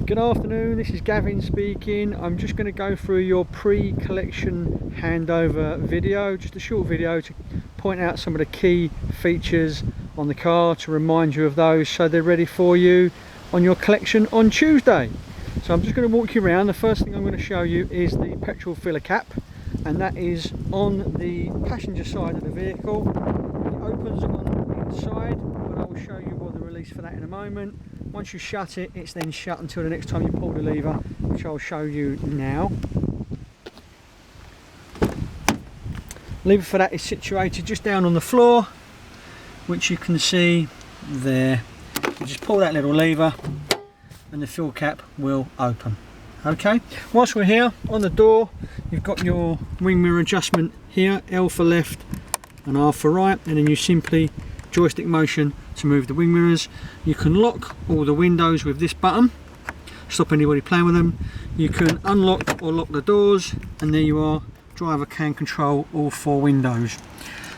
Good afternoon, this is Gavin speaking. I'm just going to go through your pre-collection handover video, just a short video to point out some of the key features on the car, to remind you of those so they're ready for you on your collection on Tuesday. So I'm just going to walk you around. The first thing I'm going to show you is the petrol filler cap, and that is on the passenger side of the vehicle. It opens on the inside, but I will show you the release for that in a moment. Once you shut it, it's then shut until the next time you pull the lever, which I'll show you now. Lever for that is situated just down on the floor, which you can see there. You just pull that little lever and the fill cap will open. Okay, whilst we're here, on the door you've got your wing mirror adjustment here, L for left and R for right, and then you simply joystick motion to move the wing mirrors. You can lock all the windows with this button, stop anybody playing with them. You can unlock or lock the doors, and there you are, driver can control all four windows.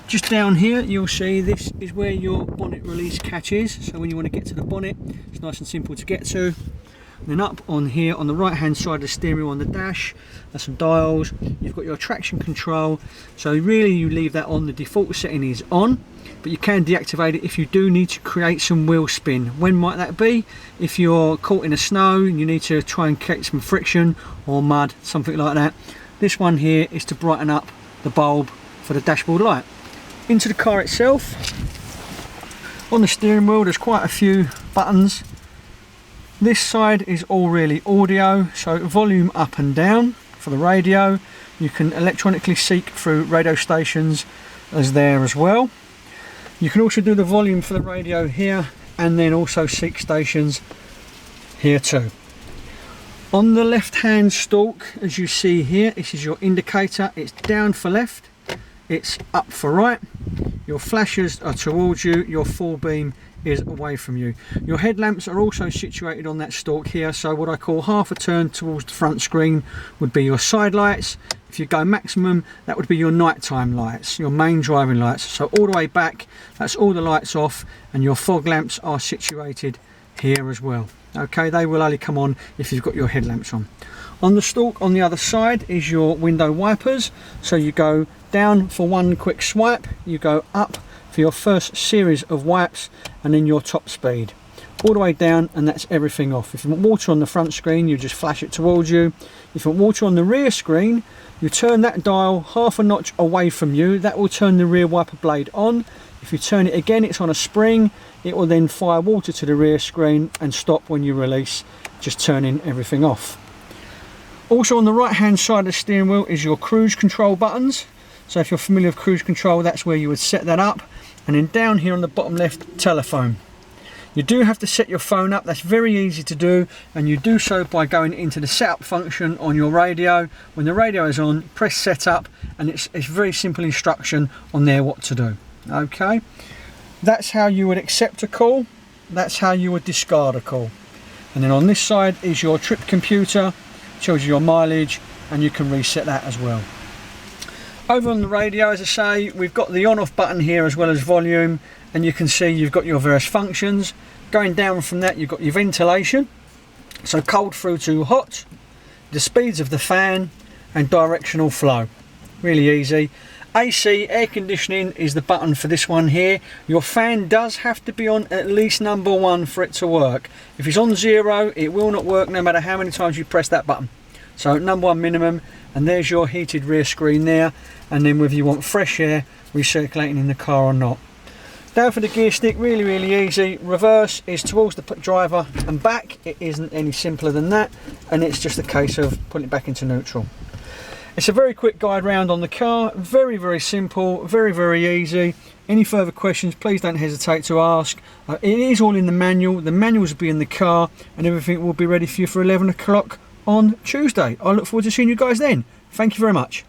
Just down here you'll see this is where your bonnet release catch is, so when you want to get to the bonnet it's nice and simple to get to. Then up on here on the right hand side of the steering wheel on the dash, there's some dials. You've got your traction control, so really you leave that on. The default setting is on, but you can deactivate it if you do need to create some wheel spin. When might that be? If you're caught in the snow and you need to try and create some friction or mud, something like that. This one here is to brighten up the bulb for the dashboard light. Into the car itself, on the steering wheel there's quite a few buttons. This side is all really audio, so volume up and down for the radio. You can electronically seek through radio stations as there as well. You can also do the volume for the radio here, and then also seek stations here too. On the left hand stalk, as you see here, this is your indicator. It's down for left, it's up for right. Your flashers are towards you, your full beam is away from you. Your headlamps are also situated on that stalk here, so what I call half a turn towards the front screen would be your side lights. If you go maximum, that would be your nighttime lights, your main driving lights. So all the way back, that's all the lights off, and your fog lamps are situated here as well. Okay, they will only come on if you've got your headlamps on. On the stalk on the other side is your window wipers. So you go down for one quick swipe, you go up for your first series of wipes, and then your top speed. All the way down, and that's everything off. If you want water on the front screen, you just flash it towards you. If you want water on the rear screen, you turn that dial half a notch away from you. That will turn the rear wiper blade on. If you turn it again, it's on a spring. It will then fire water to the rear screen and stop when you release, just turning everything off. Also on the right hand side of the steering wheel is your cruise control buttons. So if you're familiar with cruise control, that's where you would set that up. And then down here on the bottom left, telephone. You do have to set your phone up. That's very easy to do, and you do so by going into the setup function on your radio. When the radio is on, press setup, and it's very simple instruction on there what to do. Okay, that's how you would accept a call, that's how you would discard a call. And then on this side is your trip computer, shows you your mileage, and you can reset that as well. Over on the radio, as I say, we've got the on-off button here as well as volume, and you can see you've got your various functions. Going down from that, you've got your ventilation, so cold through to hot, the speeds of the fan, and directional flow. Really easy. AC, air conditioning, is the button for this one here. Your fan does have to be on at least number 1 for it to work. If it's on 0, it will not work no matter how many times you press that button. So number 1 minimum, and there's your heated rear screen there, and then whether you want fresh air recirculating in the car or not. Down for the gear stick, really easy. Reverse is towards the driver and back. It isn't any simpler than that, and it's just a case of putting it back into neutral. It's a very quick guide round on the car, very simple, very easy. Any further questions, please don't hesitate to ask. It is all in the manual. The manuals will be in the car, and everything will be ready for you for 11 o'clock on Tuesday. I look forward to seeing you guys then. Thank you very much.